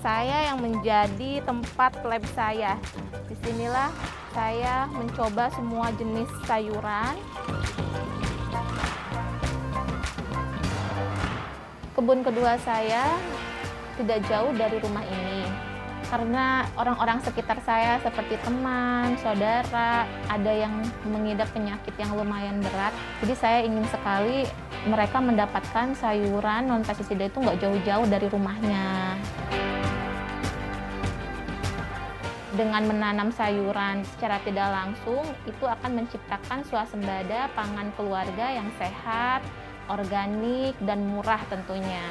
saya yang menjadi tempat lab saya. Disinilah saya mencoba semua jenis sayuran. Kebun kedua saya tidak jauh dari rumah ini. Karena orang-orang sekitar saya seperti teman, saudara, ada yang mengidap penyakit yang lumayan berat. Jadi saya ingin sekali mereka mendapatkan sayuran non-pestisida itu nggak jauh-jauh dari rumahnya. Dengan menanam sayuran secara tidak langsung, itu akan menciptakan swasembada pangan keluarga yang sehat, organik, dan murah tentunya.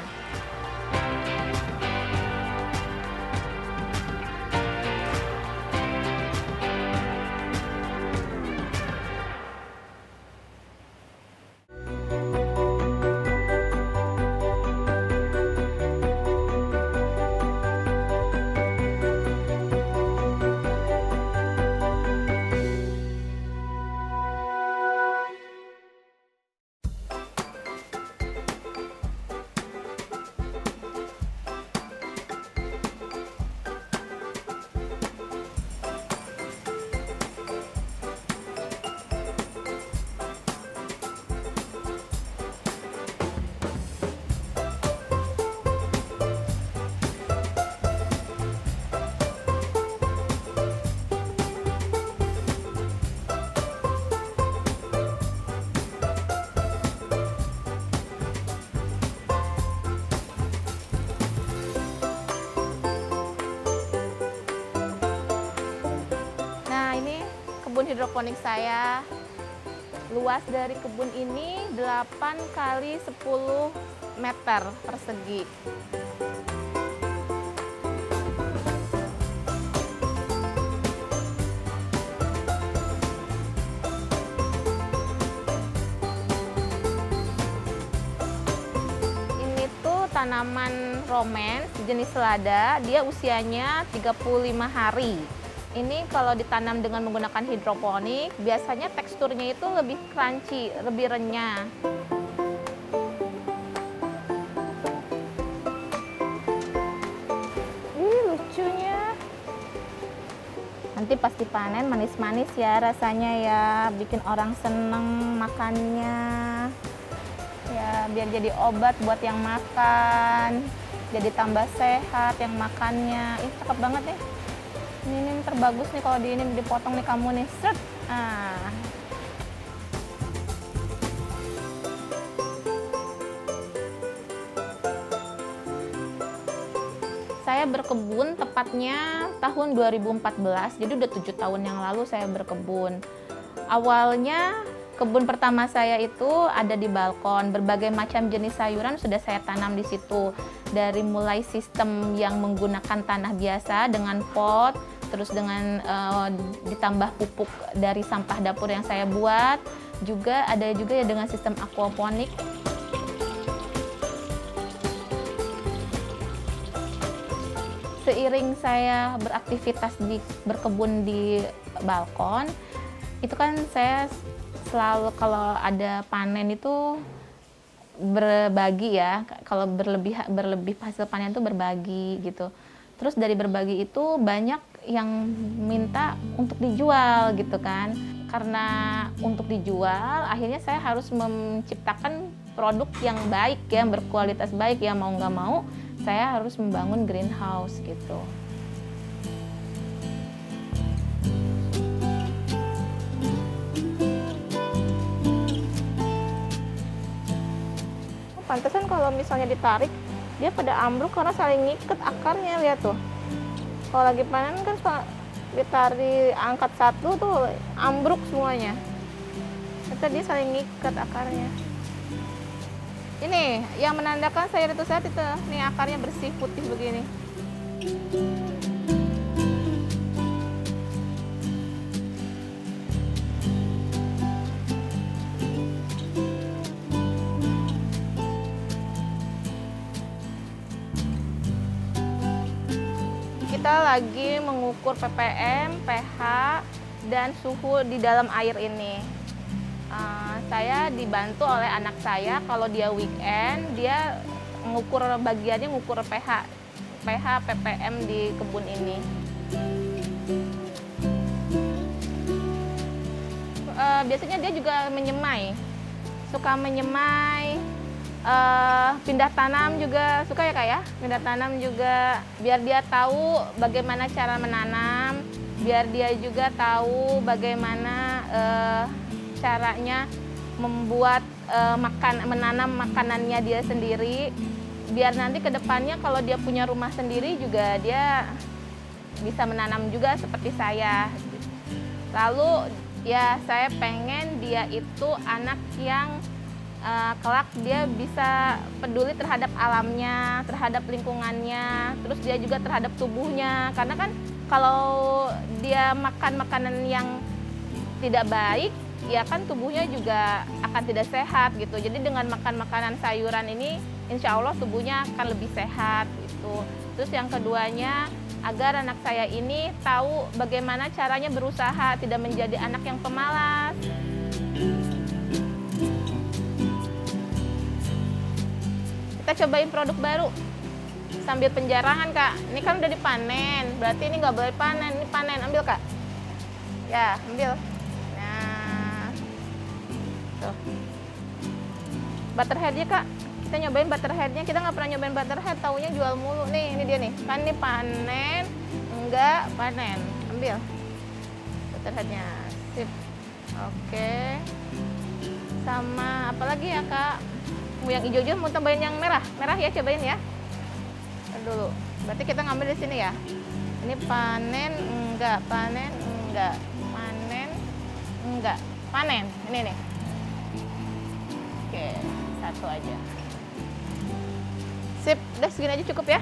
Kebun hidroponik saya, luas dari kebun ini 8 kali 10 meter persegi. Ini tuh tanaman romans jenis selada, dia usianya 35 hari. Ini kalau ditanam dengan menggunakan hidroponik, biasanya teksturnya itu lebih crunchy, lebih renyah. Lucunya. Nanti pas dipanen manis-manis ya rasanya ya, bikin orang seneng makannya. Ya, biar jadi obat buat yang makan, jadi tambah sehat yang makannya. Ih, cakep banget ya. Ini terbagus nih kalau ini dipotong nih kamu nih, set. Saya berkebun tepatnya tahun 2014, jadi udah 7 tahun yang lalu saya berkebun. Awalnya kebun pertama saya itu ada di balkon, berbagai macam jenis sayuran sudah saya tanam di situ. Dari mulai sistem yang menggunakan tanah biasa dengan pot, terus dengan ditambah pupuk dari sampah dapur yang saya buat, juga ada juga ya dengan sistem aquaponik. Seiring saya beraktivitas berkebun di balkon, itu kan saya selalu kalau ada panen itu berbagi ya, kalau berlebih hasil panen itu berbagi gitu. Terus dari berbagi itu banyak yang minta untuk dijual gitu kan. Karena untuk dijual, akhirnya saya harus menciptakan produk yang baik ya, berkualitas baik ya, mau nggak mau saya harus membangun greenhouse gitu. Pantesan kalau misalnya ditarik, dia pada ambruk karena saling ngiket akarnya, lihat tuh. Kalau lagi panen kan ditarik angkat satu tuh ambruk semuanya. Ternyata dia saling ngiket akarnya. Ini yang menandakan sayur itu sehat itu, nih akarnya bersih putih begini. Kita lagi mengukur ppm, pH, dan suhu di dalam air ini. Saya dibantu oleh anak saya, kalau dia weekend, dia ngukur bagiannya ngukur pH pH, ppm di kebun ini. Biasanya dia juga menyemai, suka menyemai, pindah tanam juga suka ya Kak ya, pindah tanam juga biar dia tahu bagaimana cara menanam, biar dia juga tahu bagaimana caranya membuat menanam makanannya dia sendiri, biar nanti ke depannya kalau dia punya rumah sendiri juga dia bisa menanam juga seperti saya. Lalu ya saya pengen dia itu anak yang kelak dia bisa peduli terhadap alamnya, terhadap lingkungannya, terus dia juga terhadap tubuhnya. Karena kan kalau dia makan makanan yang tidak baik, ya kan tubuhnya juga akan tidak sehat gitu. Jadi dengan makan makanan sayuran ini, insya Allah tubuhnya akan lebih sehat gitu. Terus yang keduanya, agar anak saya ini tahu bagaimana caranya berusaha, tidak menjadi anak yang pemalas. Kita cobain produk baru sambil penjarangan Kak. Ini kan udah dipanen, berarti ini nggak boleh panen. Ini panen, ambil Kak. Ya, ambil. Nah, tuh. Butterheadnya Kak, kita nyobain butterheadnya. Kita nggak pernah nyobain butterhead, taunya jual mulu. Nih, ini dia nih. Kan ini panen, enggak panen. Ambil butterheadnya. Sip. Oke. Sama apa lagi ya Kak? Yang hijau-hijau mau tambahin yang merah. Merah ya, cobain ya. Dulu. Berarti kita ngambil di sini ya. Ini panen, enggak panen, enggak panen, enggak panen. Ini nih. Oke, satu aja. Sip, udah segini aja cukup ya.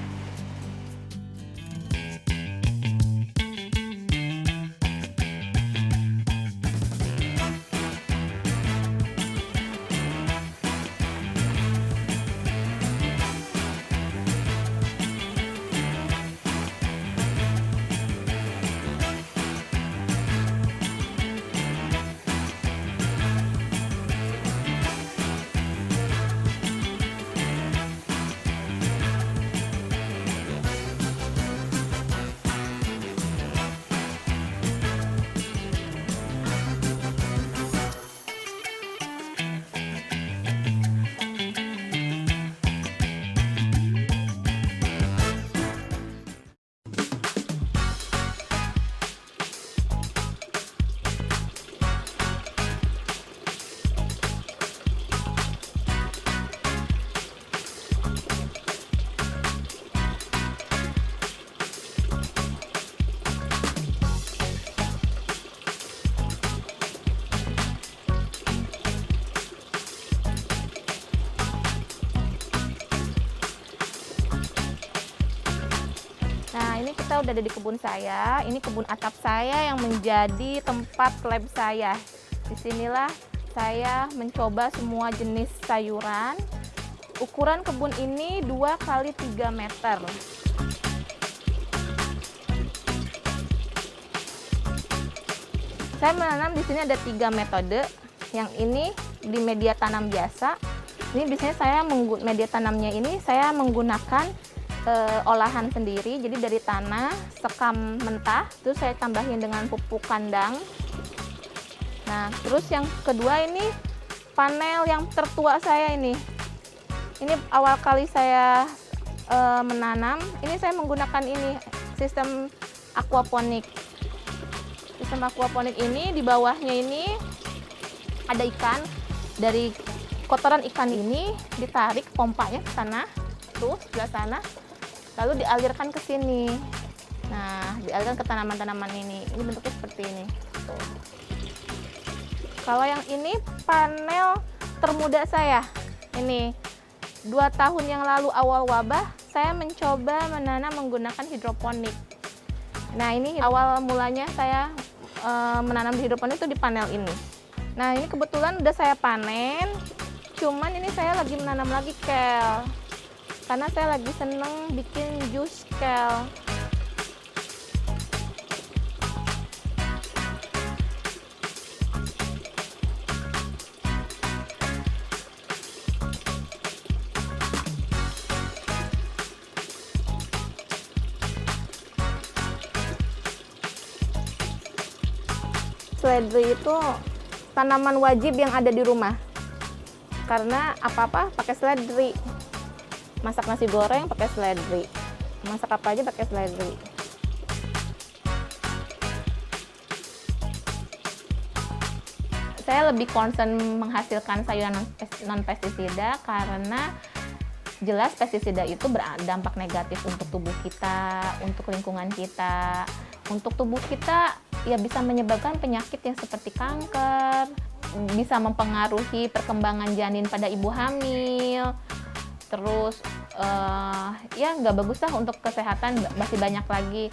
Nah, ini kita udah ada di kebun saya. Ini kebun atap saya yang menjadi tempat lab saya. Disinilah saya mencoba semua jenis sayuran. Ukuran kebun ini 2 kali 3 meter. Saya menanam di sini ada 3 metode. Yang ini di media tanam biasa. Ini biasanya saya media tanamnya ini saya menggunakan olahan sendiri, jadi dari tanah, sekam mentah, terus saya tambahin dengan pupuk kandang. Nah, terus yang kedua ini panel yang tertua saya ini. Ini awal kali saya menanam, ini saya menggunakan ini, sistem aquaponik. Sistem aquaponik ini, di bawahnya ini ada ikan. Dari kotoran ikan ini ditarik pompanya ke sana, tuh sebelah sana. Lalu dialirkan ke sini. Nah, dialirkan ke tanaman-tanaman ini. Ini bentuknya seperti ini. Tuh. Kalau yang ini panel termuda saya. Ini 2 tahun yang lalu awal wabah, saya mencoba menanam menggunakan hidroponik. Nah, ini awal mulanya saya menanam di hidroponik itu di panel ini. Nah, ini kebetulan udah saya panen. Cuman ini saya lagi menanam lagi kel. Karena saya lagi seneng bikin jus kel. seledri itu tanaman wajib yang ada di rumah. Karena apa-apa pakai seledri. Masak nasi goreng pakai seledri. Masak apa aja pakai seledri. Saya lebih concern menghasilkan sayuran non-pestisida karena jelas pestisida itu berdampak negatif untuk tubuh kita, untuk lingkungan kita. Untuk tubuh kita ya bisa menyebabkan penyakit yang seperti kanker, bisa mempengaruhi perkembangan janin pada ibu hamil. Terus ya nggak bagus lah untuk kesehatan, masih banyak lagi.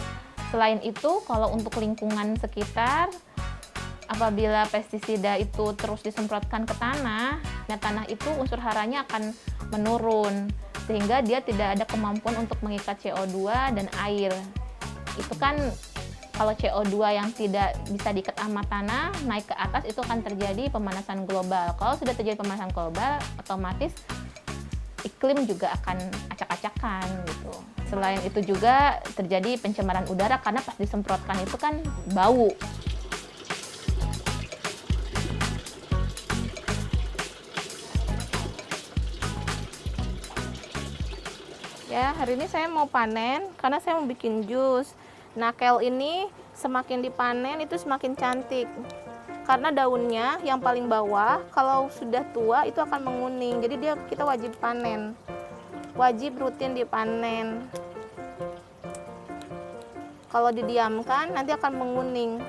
Selain itu, kalau untuk lingkungan sekitar, apabila pestisida itu terus disemprotkan ke tanah, nah tanah itu unsur haranya akan menurun, sehingga dia tidak ada kemampuan untuk mengikat CO2 dan air. Itu kan kalau CO2 yang tidak bisa diikat sama tanah, naik ke atas itu akan terjadi pemanasan global. Kalau sudah terjadi pemanasan global, otomatis iklim juga akan acak-acakan gitu. Selain itu juga terjadi pencemaran udara karena pas disemprotkan itu kan bau. Ya, hari ini saya mau panen karena saya mau bikin jus. Nah, kale ini semakin dipanen itu semakin cantik. Karena daunnya yang paling bawah kalau sudah tua itu akan menguning. Jadi kita wajib panen. Wajib rutin dipanen. Kalau didiamkan nanti akan menguning.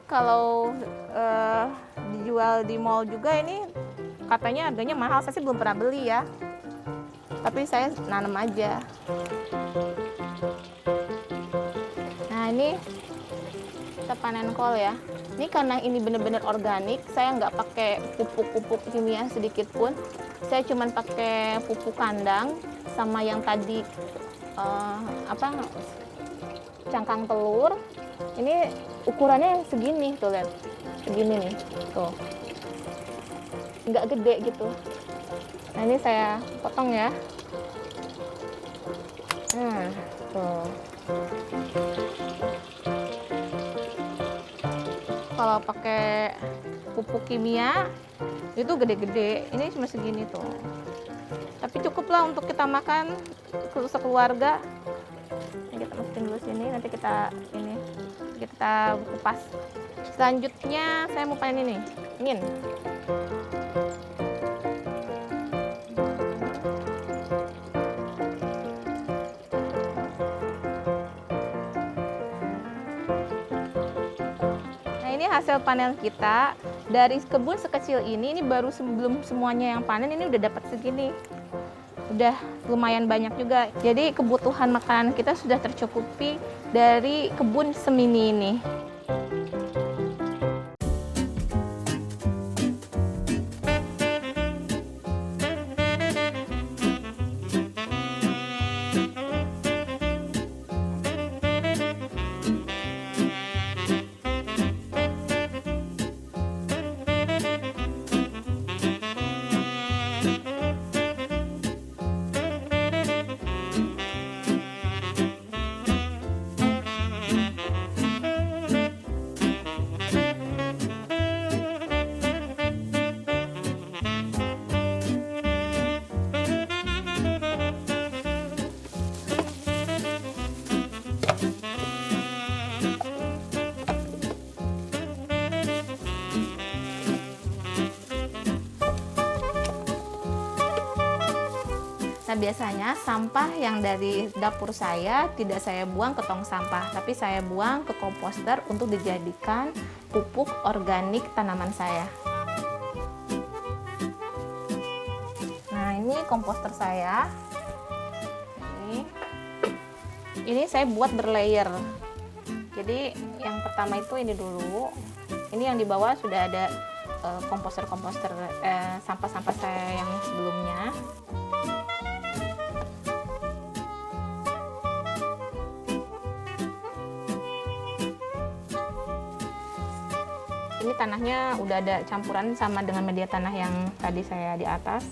Kalau dijual di mall juga ini katanya harganya mahal, saya sih belum pernah beli ya. Tapi saya nanam aja. Nah ini kita panen kol ya. Ini karena ini benar-benar organik, saya nggak pakai pupuk-pupuk kimia sedikit pun. Saya cuma pakai pupuk kandang sama yang tadi cangkang telur. Ini ukurannya segini tuh, lihat, segini nih, tuh, nggak gede gitu. Nah ini saya potong ya. Nah, tuh. Kalau pakai pupuk kimia itu gede-gede, ini cuma segini tuh. Tapi cukuplah untuk kita makan sekeluarga. Ini kita masukin dulu sini, nanti kita kupas. Selanjutnya saya mau panen ini, ingin. Nah ini hasil panen kita dari kebun sekecil ini baru sebelum semuanya yang panen ini udah dapat segini. Udah lumayan banyak juga. Jadi kebutuhan makanan kita sudah tercukupi dari kebun semini ini. Nah biasanya sampah yang dari dapur saya tidak saya buang ke tong sampah, tapi saya buang ke komposter untuk dijadikan pupuk organik tanaman saya. Nah ini komposter saya. Ini saya buat berlayer. Jadi yang pertama itu ini dulu. Ini yang di bawah sudah ada komposter-komposter sampah-sampah saya yang sebelumnya. Ini tanahnya udah ada campuran sama dengan media tanah yang tadi saya di atas.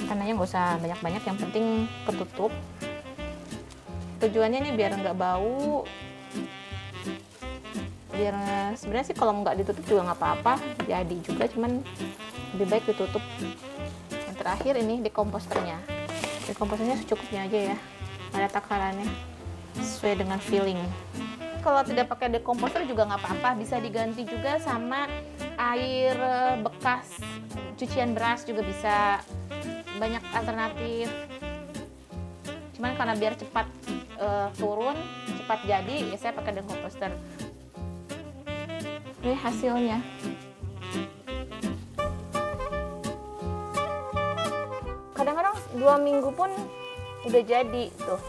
Tanahnya nggak usah banyak-banyak, yang penting ketutup. Tujuannya nih biar nggak bau, biar sebenarnya sih kalau nggak ditutup juga nggak apa-apa, jadi juga, cuman lebih baik ditutup. Yang terakhir ini dekomposternya. Dekomposternya secukupnya aja ya, ada takarannya sesuai dengan feeling. Kalau tidak pakai dekomposter juga nggak apa-apa, bisa diganti juga sama air bekas cucian beras juga bisa, banyak alternatif. Cuman karena biar cepat turun, cepat jadi, ya saya pakai dekomposter. Ini hasilnya. Kadang-kadang 2 minggu pun udah jadi tuh.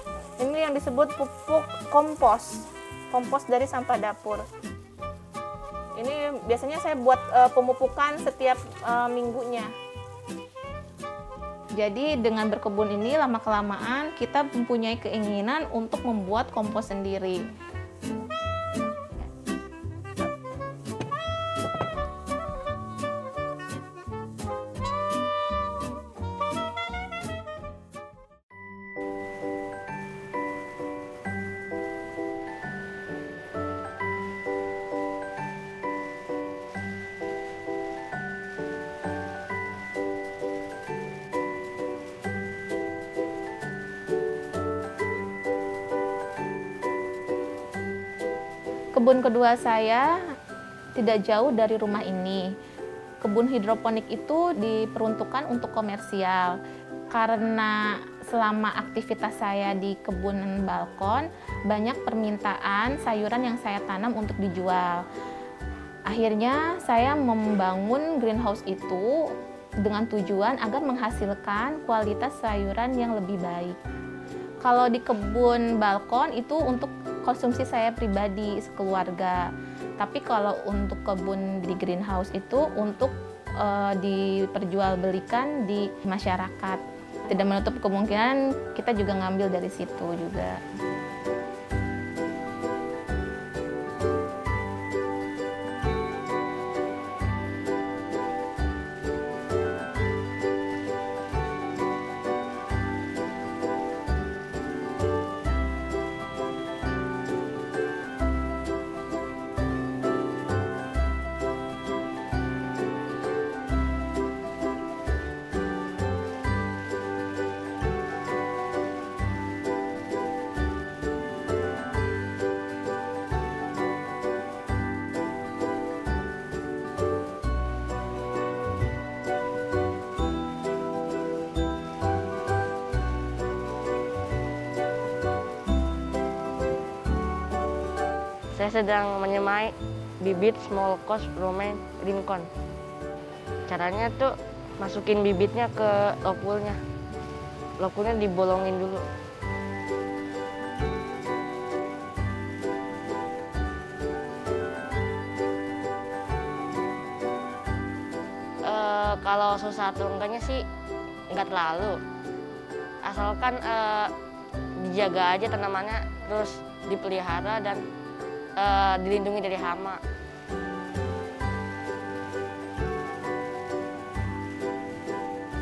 Ini yang disebut pupuk kompos, kompos dari sampah dapur. Ini biasanya saya buat pemupukan setiap minggunya. Jadi dengan berkebun ini lama-kelamaan kita mempunyai keinginan untuk membuat kompos sendiri. Kebun kedua saya tidak jauh dari rumah ini. Kebun hidroponik itu diperuntukkan untuk komersial. Karena selama aktivitas saya di kebun balkon, banyak permintaan sayuran yang saya tanam untuk dijual. Akhirnya saya membangun greenhouse itu dengan tujuan agar menghasilkan kualitas sayuran yang lebih baik. Kalau di kebun balkon itu untuk konsumsi saya pribadi sekeluarga. Tapi kalau untuk kebun di greenhouse itu untuk diperjualbelikan di masyarakat. Tidak menutup kemungkinan kita juga ngambil dari situ juga. Saya sedang menyemai bibit small coast romaine rincon. Caranya tuh masukin bibitnya ke lokulnya. Lokulnya dibolongin dulu. Kalau susah atau enggaknya sih enggak terlalu. Asalkan dijaga aja tanamannya, terus dipelihara dan dilindungi dari hama.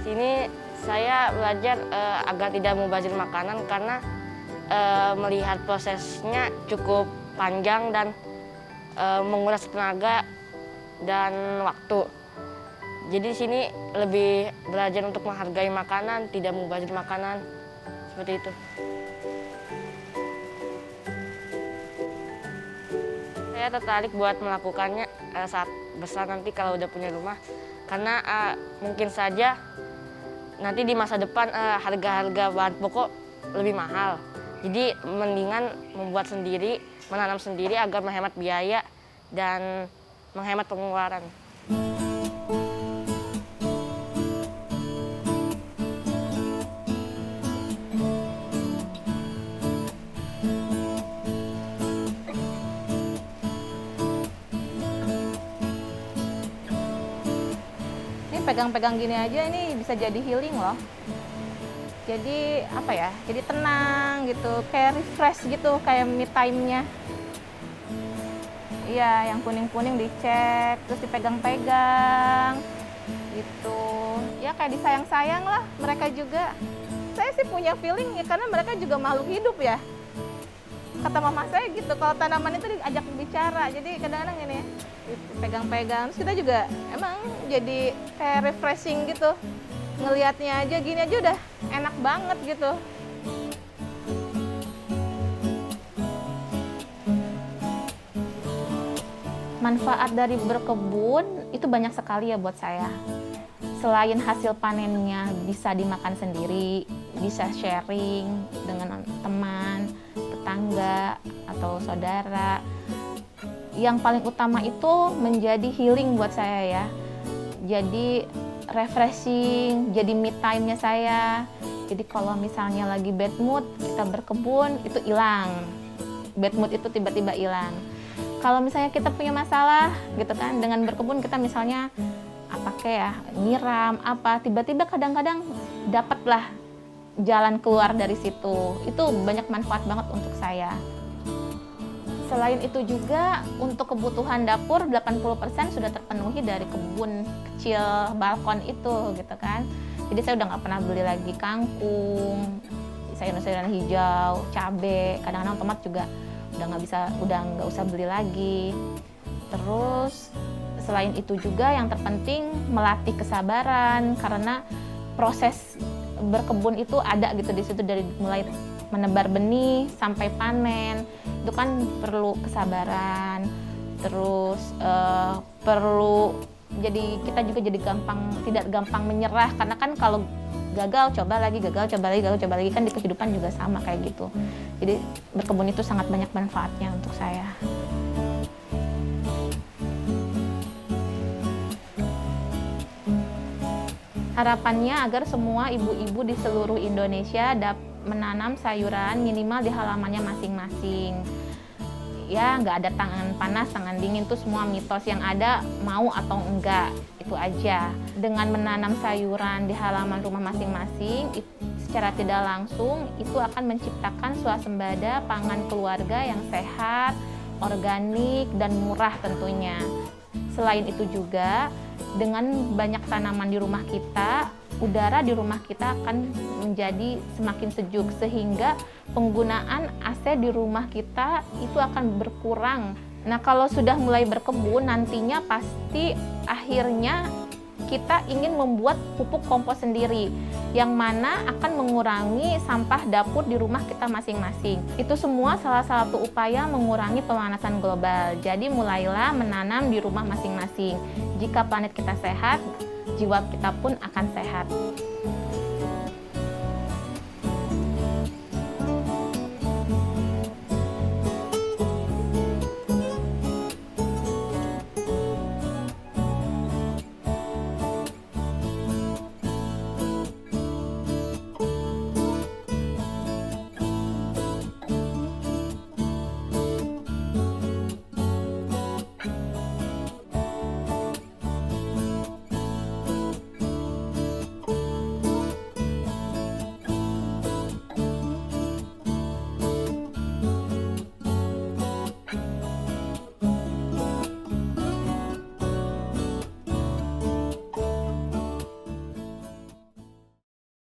Sini saya belajar agar tidak mubazir makanan karena melihat prosesnya cukup panjang dan menguras tenaga dan waktu. Jadi sini lebih belajar untuk menghargai makanan, tidak mubazir makanan, seperti itu. Saya tertarik buat melakukannya saat besar nanti kalau udah punya rumah, karena mungkin saja nanti di masa depan harga-harga bahan pokok lebih mahal. Jadi mendingan membuat sendiri, menanam sendiri agar menghemat biaya dan menghemat pengeluaran. Pegang-pegang gini aja ini bisa jadi healing loh. Jadi apa ya? Jadi tenang gitu, kayak refresh gitu, kayak me time-nya. Iya, yang kuning-kuning dicek, terus dipegang-pegang. gitu. Ya kayak disayang-sayang lah mereka juga. Saya sih punya feeling ya karena mereka juga makhluk hidup ya. Kata mama saya gitu, kalau tanaman itu diajak bicara, jadi kadang-kadang ini pegang-pegang. Terus kita juga emang jadi kayak refreshing gitu. Ngelihatnya aja gini aja udah enak banget gitu. Manfaat dari berkebun itu banyak sekali ya buat saya. Selain hasil panennya bisa dimakan sendiri, bisa sharing dengan teman, tetangga, atau saudara. Yang paling utama itu menjadi healing buat saya ya. Jadi refreshing, jadi me time-nya saya. Jadi kalau misalnya lagi bad mood, kita berkebun, itu hilang. Bad mood itu tiba-tiba hilang. Kalau misalnya kita punya masalah gitu kan, dengan berkebun kita misalnya apa kayak nyiram apa, tiba-tiba kadang-kadang dapatlah jalan keluar dari situ. Itu banyak manfaat banget untuk saya. Selain itu juga untuk kebutuhan dapur 80% sudah terpenuhi dari kebun kecil balkon itu gitu kan. Jadi saya udah nggak pernah beli lagi kangkung, sayur-sayuran hijau, cabai, kadang-kadang tomat juga udah nggak usah beli lagi. Terus selain itu juga yang terpenting melatih kesabaran, karena proses berkebun itu ada gitu di situ, dari mulai menebar benih sampai panen itu kan perlu kesabaran. Terus perlu, jadi kita juga jadi tidak gampang menyerah, karena kan kalau gagal coba lagi kan di kehidupan juga sama kayak gitu. Jadi berkebun itu sangat banyak manfaatnya untuk saya. Harapannya agar semua ibu-ibu di seluruh Indonesia dapat menanam sayuran minimal di halamannya masing-masing. Ya, nggak ada tangan panas, tangan dingin, itu semua mitos yang ada, mau atau enggak, itu aja. Dengan menanam sayuran di halaman rumah masing-masing, secara tidak langsung itu akan menciptakan swasembada pangan keluarga yang sehat, organik, dan murah tentunya. Selain itu juga, dengan banyak tanaman di rumah kita, udara di rumah kita akan menjadi semakin sejuk, sehingga penggunaan AC di rumah kita itu akan berkurang. Nah, kalau sudah mulai berkebun, nantinya pasti akhirnya kita ingin membuat pupuk kompos sendiri, yang mana akan mengurangi sampah dapur di rumah kita masing-masing. Itu semua salah satu upaya mengurangi pemanasan global. Jadi mulailah menanam di rumah masing-masing. Jika planet kita sehat, jiwa kita pun akan sehat.